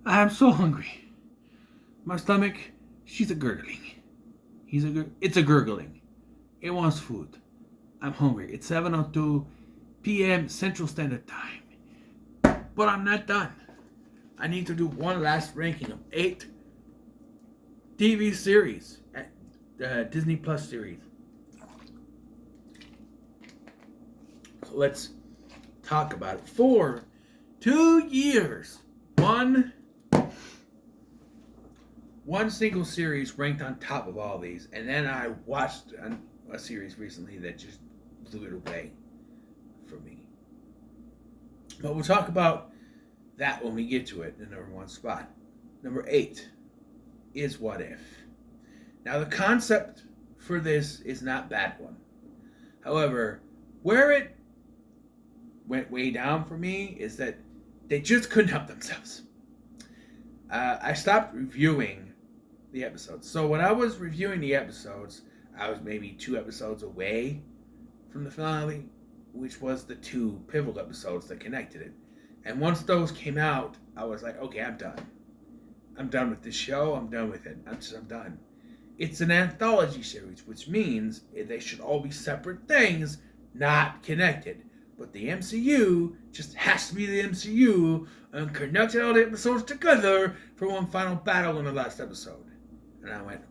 I'm so hungry. My stomach, she's a gurgling. It's a gurgling. It wants food. I'm hungry. It's 7:02 p.m. Central Standard Time. But I'm not done. I need to do one last ranking of 8 TV series at Disney Plus series. So let's talk about it. For 2 years, one single series ranked on top of all these, and then I watched a series recently that just blew it away for me. But we'll talk about that when we get to it, the number 1 spot. Number 8 is What If. Now, the concept for this is not a bad one. However, where it went way down for me is that they just couldn't help themselves. I stopped reviewing the episodes. So when I was reviewing the episodes, I was maybe 2 episodes away from the finale, which was the 2 pivotal episodes that connected it. And once those came out, I was like, okay, I'm done. I'm done with this show. I'm done with it. I'm done. It's an anthology series, which means they should all be separate things, not connected. But the MCU just has to be the MCU and connected all the episodes together for one final battle in the last episode. And I went,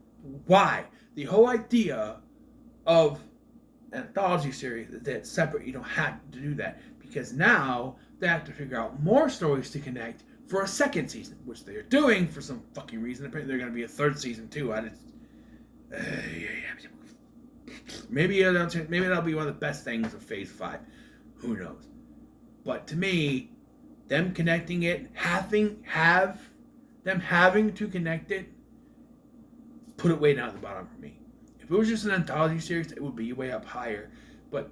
why? The whole idea of an anthology series is that it's separate. You don't have to do that. Because now they have to figure out more stories to connect for a second season, which they're doing for some fucking reason. Apparently, there's going to be a 3rd season too. Maybe that'll be one of the best things of Phase 5. Who knows? But to me, them connecting it, having to connect it, put it way down at the bottom for me. If it was just an anthology series, it would be way up higher. But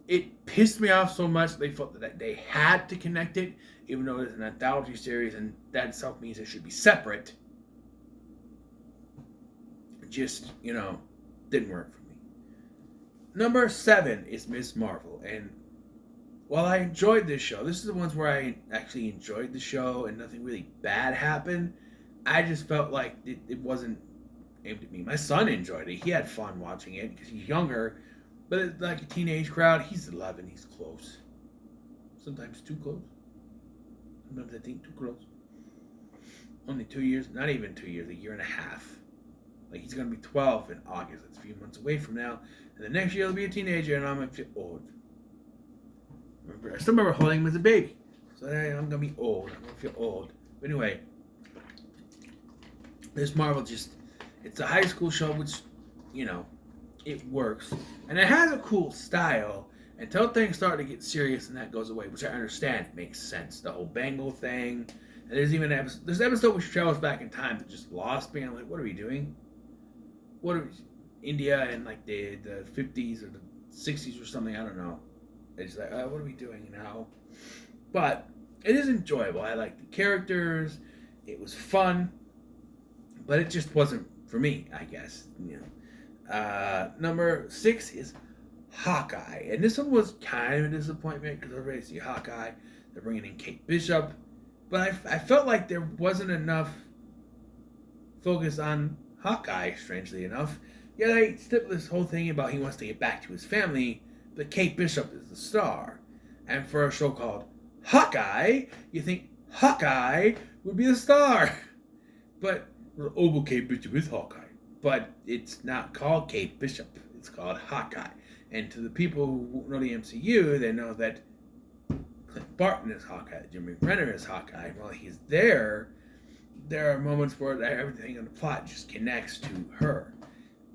it pissed me off so much they felt that they had to connect it, even though it's an anthology series, and that itself means it should be separate. Just, didn't work for me. Number 7 is Miss Marvel, and while I enjoyed this show, this is the ones where I actually enjoyed the show and nothing really bad happened. I just felt like it wasn't aimed at me. My son enjoyed it. He had fun watching it because he's younger, but it's like a teenage crowd. He's 11. He's close. Sometimes too close. Sometimes I think too close. Only 2 years, not even 2 years, a year and a half. Like, he's going to be 12 in August. That's a few months away from now. And the next year he'll be a teenager, and I'm going to feel old. I still remember holding him as a baby. So I'm going to be old. I'm going to feel old. But anyway, this Marvel it's a high school show, which, it works. And it has a cool style until things start to get serious and that goes away, which I understand. It makes sense. The whole Bengal thing. And there's even an episode which travels back in time that just lost me. I'm like, what are we doing? India in like the 50s or the 60s or something? I don't know. It's like, what are we doing now? But it is enjoyable. I like the characters. It was fun. But it just wasn't for me, I guess. Number 6 is Hawkeye. And this one was kind of a disappointment because everybody see Hawkeye. They're bringing in Kate Bishop. But I felt like there wasn't enough focus on Hawkeye, strangely enough. Yeah, they stepped this whole thing about he wants to get back to his family, but Kate Bishop is the star. And for a show called Hawkeye, you think Hawkeye would be the star. But, well, Kate Bishop is Hawkeye. But it's not called Kate Bishop. It's called Hawkeye. And to the people who know the MCU, they know that Clint Barton is Hawkeye, Jimmy Renner is Hawkeye. While he's there are moments where everything in the plot just connects to her.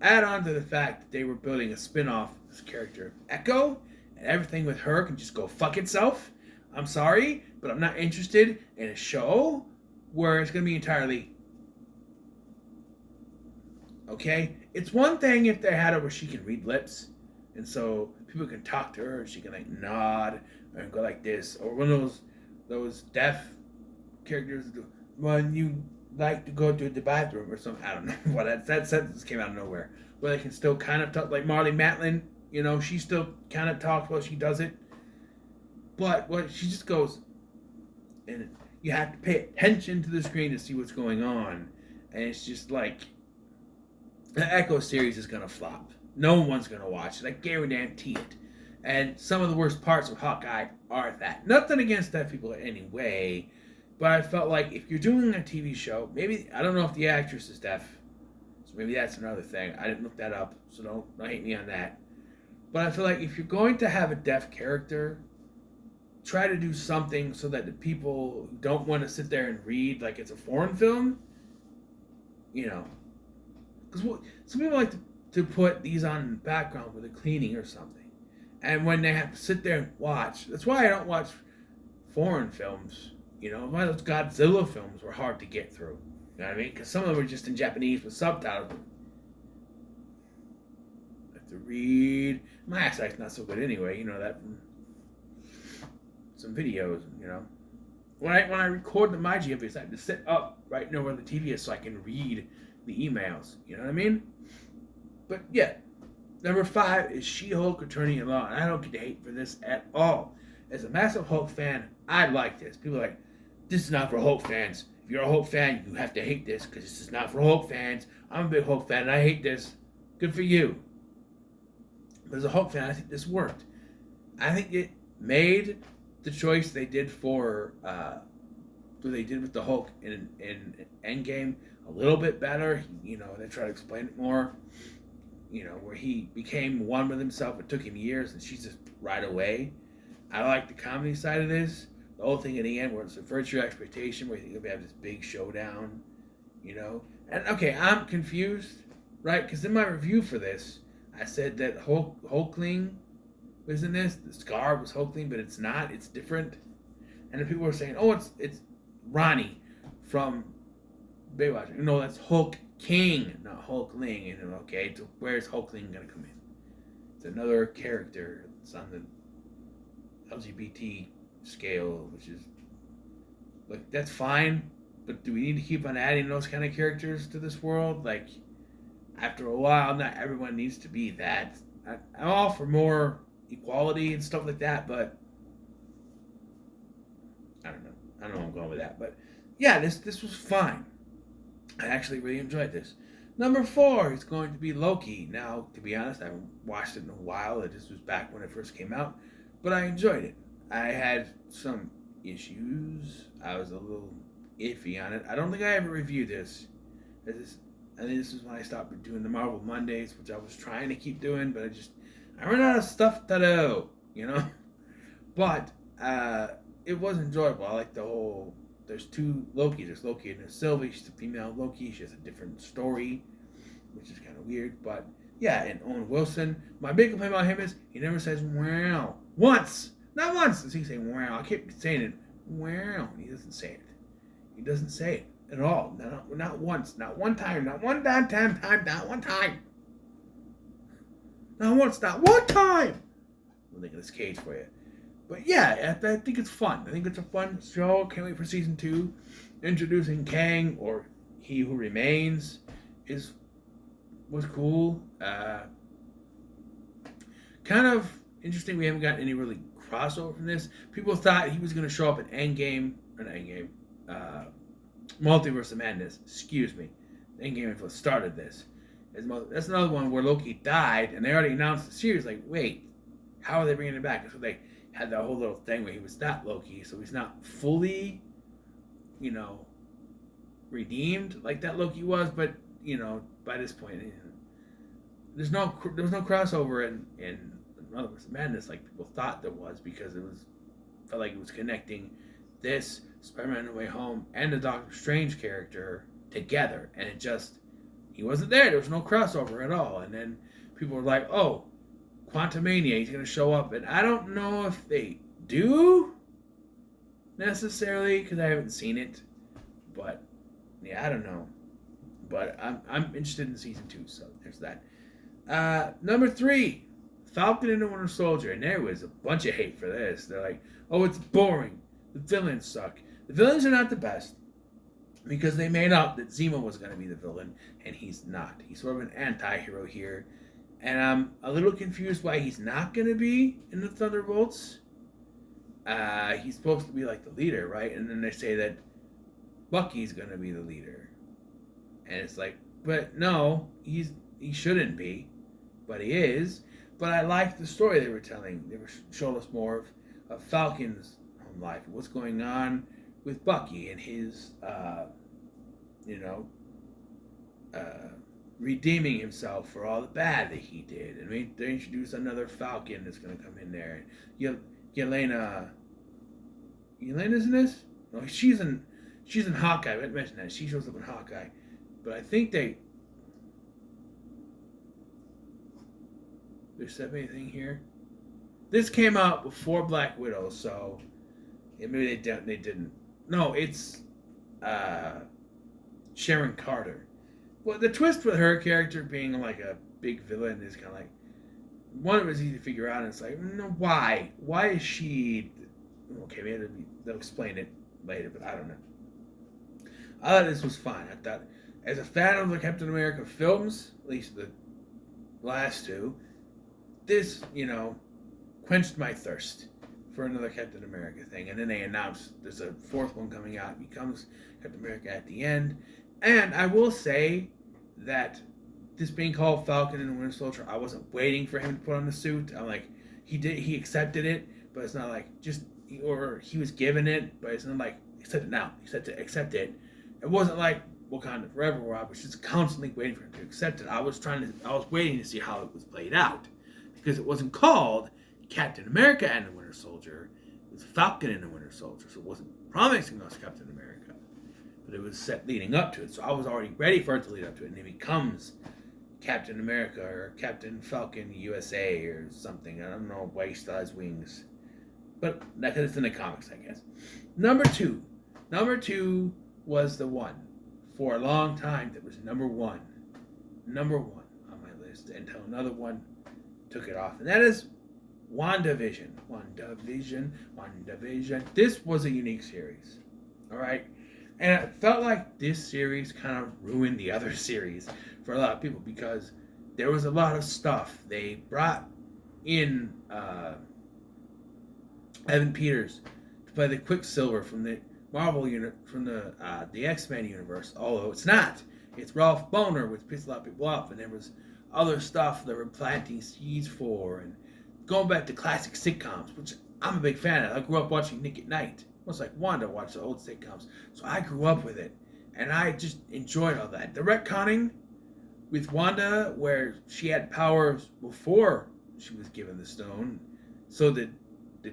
Add on to the fact that they were building a spin-off of this character, Echo, and everything with her can just go fuck itself. I'm sorry, but I'm not interested in a show where it's going to be entirely... Okay? It's one thing if they had her where she can read lips, and so people can talk to her, and she can like nod, or go like this, or one of those deaf characters when you like to go to the bathroom or something. I don't know what that sentence came out of nowhere. Where they can still kind of talk, like Marley Matlin, she still kind of talks while she does it. But what she just goes, and you have to pay attention to the screen to see what's going on. And it's just like the Echo series is gonna flop. No one's gonna watch it. I guarantee it. And some of the worst parts of Hawkeye are that. Nothing against deaf people in any way, but I felt like if you're doing a TV show, maybe I don't know if the actress is deaf, so maybe that's another thing. I didn't look that up, so don't hate me on that. But I feel like if you're going to have a deaf character, try to do something so that the people who don't want to sit there and read like it's a foreign film, you know, because some people like to put these on in the background with a cleaning or something, and when they have to sit there and watch, that's why I don't watch foreign films. You know, why those Godzilla films were hard to get through. You know what I mean? Because some of them were just in Japanese with subtitles. I have to read. My eyesight's not so good anyway. You know that from some videos. You know, when I record the My GFs, I have to sit up right near where the TV is so I can read the emails. You know what I mean? But yeah, number 5 is She-Hulk Attorney at Law, and I don't get to hate for this at all. As a massive Hulk fan, I like this. People are like, this is not for Hulk fans. If you're a Hulk fan, you have to hate this because this is not for Hulk fans. I'm a big Hulk fan and I hate this. Good for you. But as a Hulk fan, I think this worked. I think it made the choice they did for what they did with the Hulk in Endgame a little bit better. You know, they try to explain it more. You know, where he became one with himself. It took him years, and she's just right away. I like the comedy side of this. The whole thing in the end where it subverts your expectation, where you think you'll have this big showdown, you know. And okay, I'm confused, right? Because in my review for this, I said that Hulkling was in this. The scar was Hulkling, but it's not. It's different. And then people were saying, "Oh, it's Ronnie from Baywatch." No, that's Hulk King, not Hulkling. And okay, so where's Hulkling gonna come in? It's another character. It's on the LGBT scale, which is like that's fine, but do we need to keep on adding those kind of characters to this world? Like, after a while, not everyone needs to be that. I'm all for more equality and stuff like that, but I don't know where I'm going with that. But yeah, this was fine. I actually really enjoyed this. Number 4 is going to be Loki. Now, to be honest, I haven't watched it in a while. This was back when it first came out, but I enjoyed it. I had some issues. I was a little iffy on it. I don't think I ever reviewed this. I think this is when I stopped doing the Marvel Mondays, which I was trying to keep doing, but I ran out of stuff to do, you know? But it was enjoyable. I like the whole, there's 2 Lokis. There's Loki and there's Sylvie. She's a female Loki. She has a different story, which is kind of weird. But yeah, and Owen Wilson. My big complaint about him is he never says wow. Once! Not once does he say wow. I keep saying it. Wow. He doesn't say it. He doesn't say it at all. Not once. Not one time. Not one time. Not one time. Not once. Not one time. I'm thinking this cage for you. But yeah, I think it's fun. I think it's a fun show. Can't wait for season 2. Introducing Kang, or He Who Remains, was cool. Kind of interesting. We haven't gotten any really crossover from this. People thought he was going to show up in Multiverse of Madness. Excuse me. Endgame started this. That's another one where Loki died, and they already announced the series. Like, wait, how are they bringing it back? So they had that whole little thing where he was not Loki, so he's not fully, redeemed like that Loki was. But by this point, there was no crossover in Multiverse of Madness like people thought there was, because felt like it was connecting this Spider-Man No Way Home and the Doctor Strange character together, and he wasn't there. There was no crossover at all. And then people were like, "Oh, Quantumania, he's going to show up," and I don't know if they do necessarily because I haven't seen it, but yeah, I don't know. But I'm interested in season 2, so there's that. Number 3, Falcon and the Winter Soldier, and there was a bunch of hate for this. They're like, "Oh, it's boring. The villains suck." The villains are not the best because they made up that Zemo was going to be the villain, and he's not. He's sort of an anti-hero here. And I'm a little confused why he's not going to be in the Thunderbolts. he's supposed to be like the leader, right? And then they say that Bucky's gonna be the leader, and it's like, but no, he shouldn't be, but he is. But I liked the story they were telling. They were showing us more of Falcon's home life, what's going on with Bucky and his, you know, redeeming himself for all the bad that he did. And they introduce another Falcon that's going to come in there. Yelena Yelena's in this? No, she's in Hawkeye. I didn't mention that. She shows up in Hawkeye. But I think they said anything here. This came out before Black Widow, so maybe they didn't. No, it's Sharon Carter. Well, the twist with her character being like a big villain is kind of like, one of it's easy to figure out, and it's like, no, why? Why is she? Okay, maybe they'll explain it later, but I don't know. I thought this was fine. I thought, as a fan of the Captain America films, at least the last two, this, quenched my thirst for another Captain America thing. And then they announced there's a fourth one coming out. He becomes Captain America at the end. And I will say that this being called Falcon and the Winter Soldier, I wasn't waiting for him to put on the suit. I'm like, he accepted it, but it's not like or he was given it, but it's not like, accept it now. Accept it. It wasn't like Wakanda Forever, where I was just constantly waiting for him to accept it. I was waiting to see how it was played out, because it wasn't called Captain America and the Winter Soldier. It was Falcon and the Winter Soldier, so it wasn't promising us Captain America, but it was set leading up to it. So I was already ready for it to lead up to it, and it becomes Captain America or Captain Falcon USA or something. I don't know why he still has wings, but because it's in the comics, I guess. Number two was the one for a long time that was number one on my list until another one took it off, and that is WandaVision. This was a unique series, all right? And it felt like this series kind of ruined the other series for a lot of people, because there was a lot of stuff. They brought in Evan Peters to play the Quicksilver from the Marvel unit, from the X-Men universe, although it's not. It's Ralph Boner, which pissed a lot of people off, and there was other stuff they were planting seeds for, and going back to classic sitcoms, which I'm a big fan of. I grew up watching Nick at Night. Almost like Wanda watched the old sitcoms. So I grew up with it, and I just enjoyed all that. The retconning with Wanda, where she had powers before she was given the stone. So did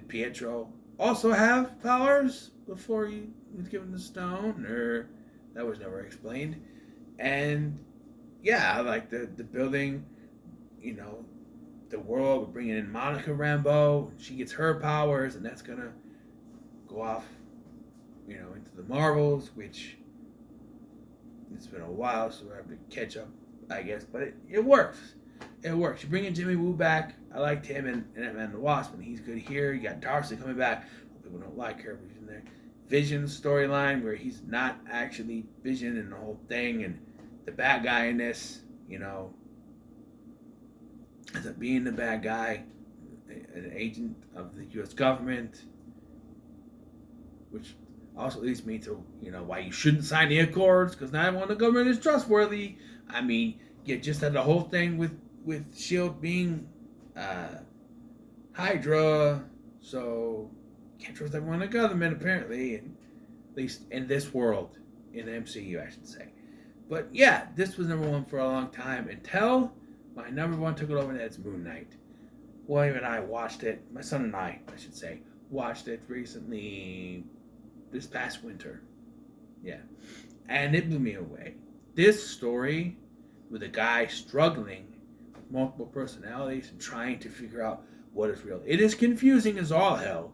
Pietro also have powers before he was given the stone? Or that was never explained. And yeah, I like the building, the world. We're bringing in Monica Rambeau. She gets her powers, and that's going to go off, into the Marvels, which it's been a while, so we have to catch up, I guess. But it works. It works. You bring in Jimmy Woo back. I liked him and Ant-Man and the Wasp, and he's good here. You got Darcy coming back. People don't like her, but he's in there. Vision's storyline, where he's not actually Vision and the whole thing, and the bad guy in this, ends up being the bad guy, an agent of the U.S. government, which also leads me to, why you shouldn't sign the Accords, because not everyone in the government is trustworthy. I mean, you just had the whole thing with S.H.I.E.L.D. being Hydra, so you can't trust everyone in the government, apparently, at least in this world, in the MCU, I should say. But yeah, this was number one for a long time, until my number one took it over, and that's Moon Knight. William and I watched it, my son and I should say, watched it recently, this past winter. Yeah. And it blew me away. This story with a guy struggling with multiple personalities and trying to figure out what is real. It is confusing as all hell,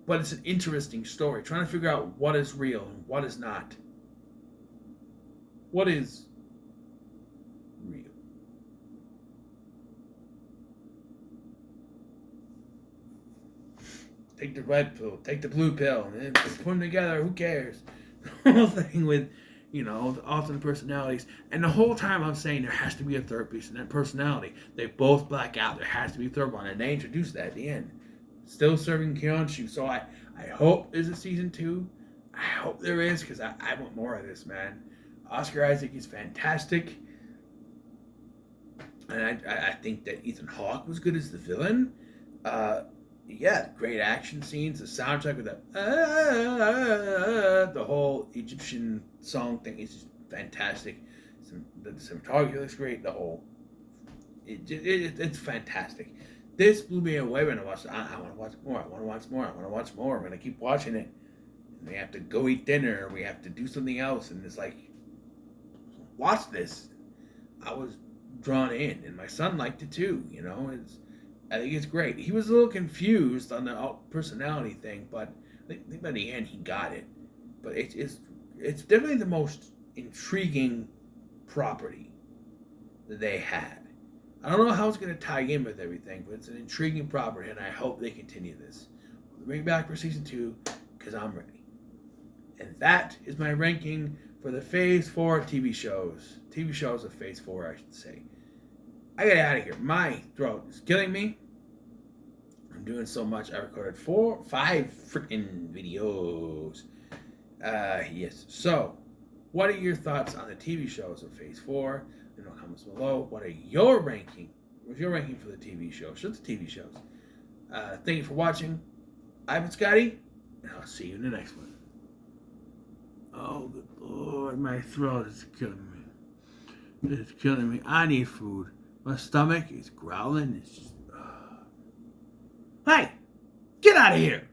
but it's an interesting story. Trying to figure out what is real and what is not. What is real? Take the red pill, take the blue pill, and put them together, who cares? The whole thing with, the alternate personalities. And the whole time I'm saying there has to be a third piece in that personality. They both black out. There has to be a third one. And they introduced that at the end. Still serving Kyonshu. So I hope there's a season 2. I hope there is, because I want more of this, man. Oscar Isaac is fantastic. And I think that Ethan Hawke was good as the villain. Yeah, great action scenes. The soundtrack with the whole Egyptian song thing is just fantastic. The cinematography looks great. The whole it's fantastic. This blew me away when I watched it. I want to watch more. I want to watch more. I want to watch more. I'm gonna keep watching it. And we have to go eat dinner. We have to do something else, and it's like, watch this. I was drawn in, and my son liked it too. I think it's great. He was a little confused on the personality thing, but I think by the end he got it. But it's definitely the most intriguing property that they had. I don't know how it's going to tie in with everything, but it's an intriguing property, and I hope they continue this. We'll bring it back for season 2, because I'm ready. And that is my ranking for the Phase 4 TV shows. TV shows of Phase 4, I should say. I gotta get out of here. My throat is killing me. I'm doing so much. I recorded 5 freaking videos. Yes. So, what are your thoughts on the TV shows of Phase 4? In the comments below. What are your ranking? What's your ranking for the TV shows? Just the TV shows. Thank you for watching. I've been Scotty, and I'll see you in the next one. Oh, good Lord, my throat is killing me. It's killing me. I need food. My stomach is growling. It's just... Hey, get out of here!